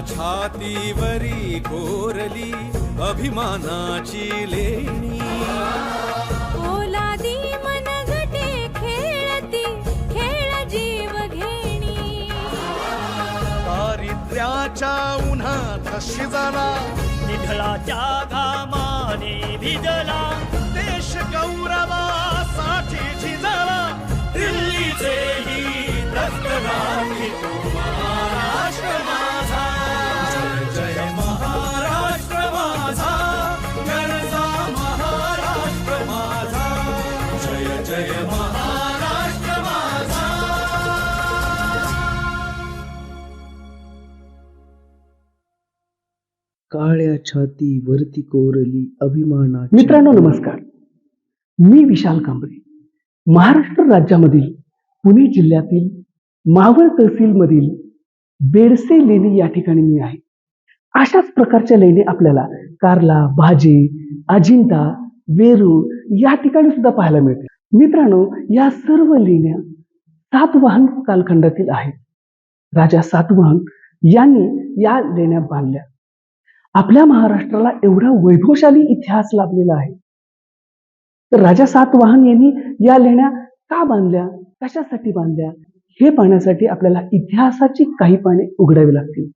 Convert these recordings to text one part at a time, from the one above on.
छातीवरी कोरली अभिमानाची लेणी. ओलादी मनगटे खेळती खेळ जीव घेणी. दारिद्र्याच्या उन्हात शिजला निधळाच्या घामाने भिजला देश गौरवासाठी झिजला. दिल्लीचे ही दस्त नाही तो महाराष्ट्र माझा. जय जय महाराष्ट्र माझा, गरजा महाराष्ट्र माझा. जय जय महाराष्ट्र माझा. काळ्या छाती वरती कोरली अभिमाना. मित्रांनो नमस्कार, मी विशाल कांबळे. महाराष्ट्र राज्यामधील पुणे जिल्ह्यातील मावळ तहसील मधील बेडसे लेणी या ठिकाणी मी आहे. अशाच प्रकारच्या लेणी आपल्याला कार्ला, भाजे, अजिंठा, वेरूळ या ठिकाणी सुद्धा पाहायला मिळते. मित्रांनो, या सर्व लेण्या सातवाहन कालखंडातील आहेत. राजा सातवाहन यांनी या लेण्या बांधल्या. आपल्या महाराष्ट्राला एवढा वैभवशाली इतिहास लाभलेला आहे. तर राजा सातवाहन यांनी या लेण्या का बांधल्या, कशासाठी बांधल्या, हे पाहण्यासाठी आपल्याला इतिहासाची काही पाने उघडावी लागतील.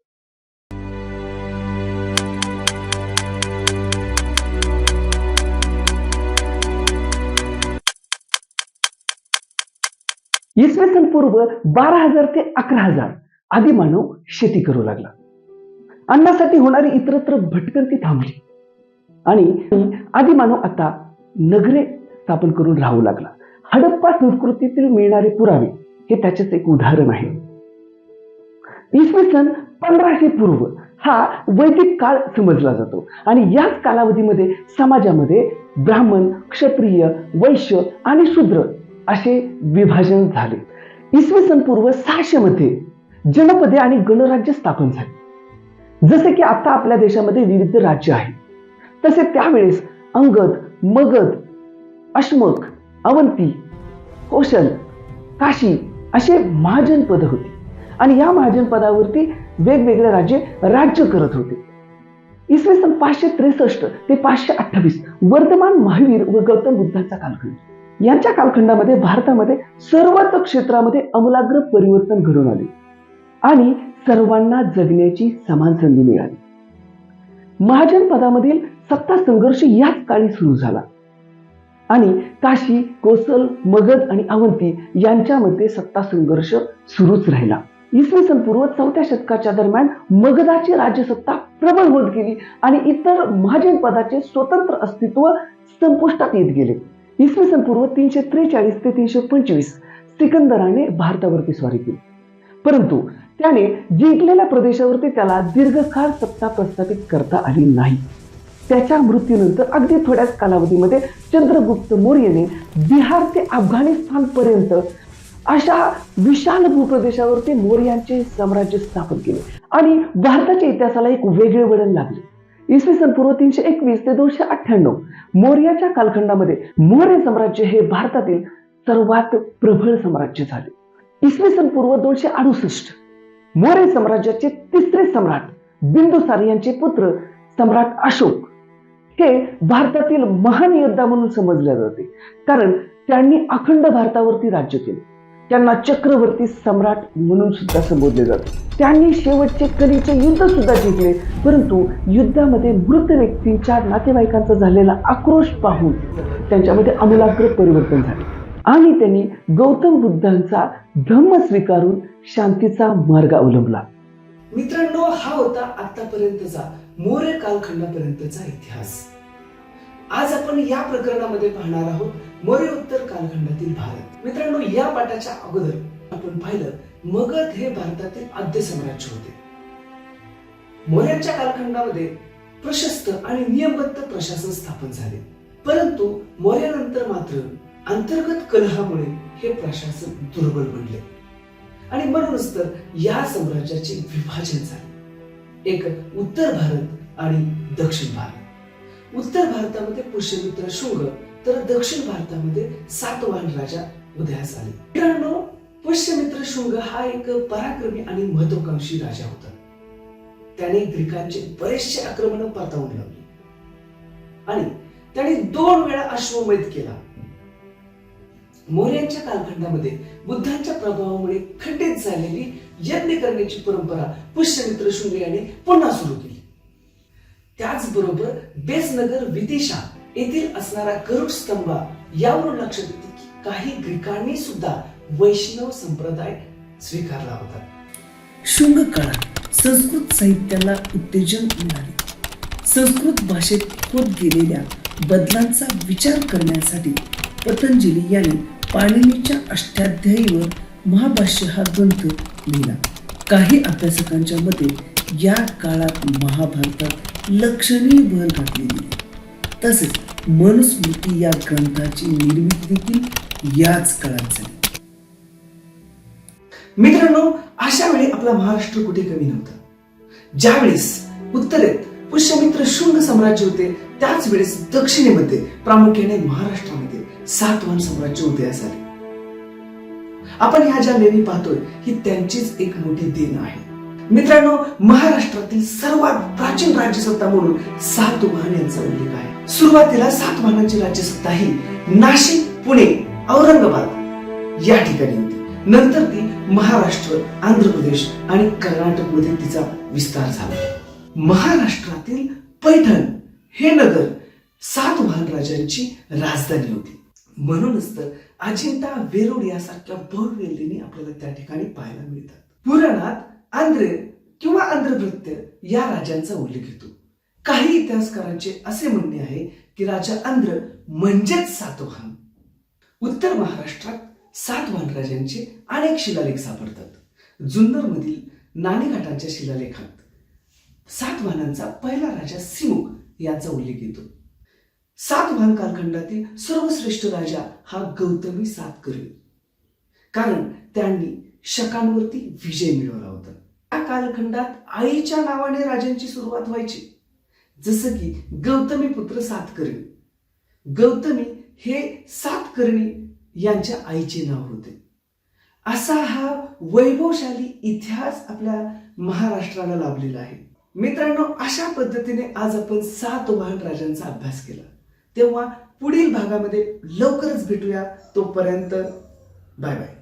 इसवी सन पूर्व 12,000 ते 11,000 आदी मानव शेती करू लागला. अन्नासाठी होणारी इतरत्र भटकंती थांबली आणि आदिमानव आता नगरे स्थापन करून राहू लागला. हडप्पा संस्कृतीतील मिळणारे पुरावे हे त्याचेच एक उदाहरण आहे. इसवी सन 1500 पूर्व हा वैदिक काळ समजला जातो आणि याच कालावधीमध्ये समाजामध्ये ब्राह्मण, क्षत्रिय, वैश्य आणि शूद्र असे विभाजन झाले. इसवी सन पूर्व 600 मध्ये जनपदे आणि गणराज्य स्थापन झाले. जसे की आता आपल्या देशामध्ये विविध राज्य आहेत, तसे त्यावेळेस अंगद, मगध, अश्मक, अवंती, कोशल, काशी असे महाजनपद होते आणि या महाजनपदावरती वेगवेगळे राज्य करत होते. इसवी सन 563 ते 528 वर्धमान महावीर व गौतम बुद्धांचा कालखंड. यांच्या कालखंडामध्ये भारतामध्ये सर्वच क्षेत्रामध्ये आमूलाग्र परिवर्तन घडून आले आणि सर्वांना जगण्याची समान संधी मिळाली. महाजनपदामधील सत्ता संघर्ष याच काळी सुरू झाला आणि काशी, कोसल, मगध आणि अवंती यांच्यामध्ये सत्ता संघर्ष सुरूच राहिला. इसवी सन पूर्व 4थ्या शतकाच्या दरम्यान मगधाची राज्यसत्ता प्रबळ होत गेली आणि इतर महाजनपदाचे स्वतंत्र अस्तित्व संपुष्टात येत गेले. इसवी सन पूर्व 343 ते 325 सिकंदराने भारतावरती स्वारी केली, परंतु त्याने जिंकलेल्या प्रदेशावरती त्याला दीर्घकाळ सत्ता प्रस्थापित करता आली नाही. त्याच्या मृत्यूनंतर अगदी थोड्याच कालावधीमध्ये चंद्रगुप्त मौर्याने बिहार ते अफगाणिस्तान पर्यंत अशा विशाल भूप्रदेशावरती मौर्यांचे साम्राज्य स्थापन केले आणि भारताच्या इतिहासाला एक वेगळे वळण लागले. इसवी सन पूर्व 321 ते 298 मौर्याच्या कालखंडामध्ये मौर्य साम्राज्य हे भारतातील सर्वात प्रबळ साम्राज्य झाले. इसवी सन पूर्व 268 मौर्य साम्राज्याचे तिसरे सम्राट बिंदुसार यांचे पुत्र सम्राट अशोक हे भारतातील महान योद्धा म्हणून समजले जाते, कारण त्यांनी अखंड भारतावरती राज्य केले. त्यांना चक्रवर्ती सम्राट म्हणून सुद्धा संबोधले जाते. त्यांनी शेवटचे कलीचे युद्ध सुद्धा जिंकले, परंतु युद्धामध्ये मृत व्यक्तींच्या नातेवाईकांचा झालेला आक्रोश पाहून त्यांच्यामध्ये आमूलाग्र परिवर्तन झाले आणि त्यांनी गौतम बुद्धांचा धम्म स्वीकारून शांतीचा मार्ग अवलंबला. मित्रांनो, हा होता आतापर्यंतचा मौर्य कालखंडापर्यंतचा इतिहास. आज आपण या प्रकरणामध्ये पाहणार आहोत मौर्योत्तर कालखंडातील भारत. मित्रांनो, या पाठाच्या अगोदर आपण पाहिलं मगध हे भारतातील आद्य साम्राज्य होते. मौर्यांच्या कालखंडामध्ये प्रशस्त आणि नियमबद्ध प्रशासन स्थापन झाले, परंतु मौर्यानंतर मात्र अंतर्गत कलहामुळे हे प्रशासन दुर्बल बनले आणि म्हणूनच तर या साम्राज्याचे विभाजन झाले. एक उत्तर भारत आणि दक्षिण भारत. उत्तर भारतामध्ये पुष्यमित्र शुंग तर दक्षिण भारतामध्ये सातवाहन राजा उदयास आले. मित्रांनो, पुष्यमित्र शुंग हा एक पराक्रमी आणि महत्वाकांक्षी राजा होता. त्याने ग्रीकांचे बरेचसे आक्रमण परतावून लावली आणि त्याने 2 वेळा अश्वमेध केला. मौर्यांच्या कालखंडामध्ये बुद्धांच्या प्रभावामुळे खंडित झालेली यज्ञ करण्याची परंपरा पुष्यमित्र शुंग याने पुन्हा सुरू केली. त्याचबरोबर बेसनगर विदिशा येथील असणारा गरुड स्तंभ यावरून लक्षात येते की काही ग्रीकांनी सुद्धा वैष्णव संप्रदाय स्वीकारला होता. शुंग काळात संस्कृत साहित्याला उत्तेजन मिळाले. संस्कृत भाषेत होत गेलेल्या बदलांचा विचार करण्यासाठी पतंजली यांनी पाणिनीच्या अष्टाध्यायीवर महाभाष्य हा ग्रंथ लिहिला. काही अभ्यासकांच्या मते या काळात महाभारतात लक्षणीय भर घातली गेली. तसेच मनुस्मृती या ग्रंथाची निर्मिती देखील याच काळात झाली. मित्रांनो, अशा वेळी आपला महाराष्ट्र कुठे कमी नव्हता. ज्यावेळेस उत्तरेत पुष्यमित्र शुंग साम्राज्य होते, त्याच वेळेस दक्षिणेमध्ये प्रामुख्याने महाराष्ट्रामध्ये सातवाहन साम्राज्य उदयास आले. आपण ह्या ज्या लेणी पाहतोय ही त्यांचीच एक मोठी देण आहे. मित्रांनो, महाराष्ट्रातील सर्वात प्राचीन राज्यसत्ता म्हणून सातवाहन यांचा उल्लेख आहे. सुरुवातीला सातवाहनांची राज्यसत्ता ही नाशिक, पुणे, औरंगाबाद या ठिकाणी होती. नंतर ती महाराष्ट्र, आंध्र प्रदेश आणि कर्नाटक मध्ये तिचा विस्तार झाला. महाराष्ट्रातील पैठण हे नगर सातवाहन राजांची राजधानी होती. म्हणूनच तर अजिंठा, वेरूळ यासारख्या भव्य लेणी आपल्याला त्या ठिकाणी पाहायला मिळतात. पुराणात आंध्र किंवा आंध्रभृत्य या राजांचा उल्लेख येतो. काही इतिहासकारांचे असे म्हणणे आहे की राजा आंध्र म्हणजेच सातवाहन. उत्तर महाराष्ट्रात सातवाहन राजांचे अनेक शिलालेख सापडतात. जुन्नर मधील नाणेघाटांच्या शिलालेखात सातवाहनांचा पहिला राजा सिमुक यांचा उल्लेख येतो. सातवाहन कालखंडातील सर्वश्रेष्ठ राजा हा गौतमी सातकर्णी, कारण त्यांनी शकांवरती विजय मिळवला होता. या कालखंडात आईच्या नावाने राजांची सुरुवात व्हायची, जसं की गौतमी पुत्र सातकर्णी. गौतमी हे सातकर्णी यांच्या आईचे नाव होते. असा हा वैभवशाली इतिहास आपल्या महाराष्ट्राला लाभलेला आहे. मित्रांनो, अशा पद्धतीने आज आपण सातवाहन राजांचा अभ्यास केला. तेव्हा पुढील भागामध्ये लवकरच भेटूया. तोपर्यंत बाय बाय.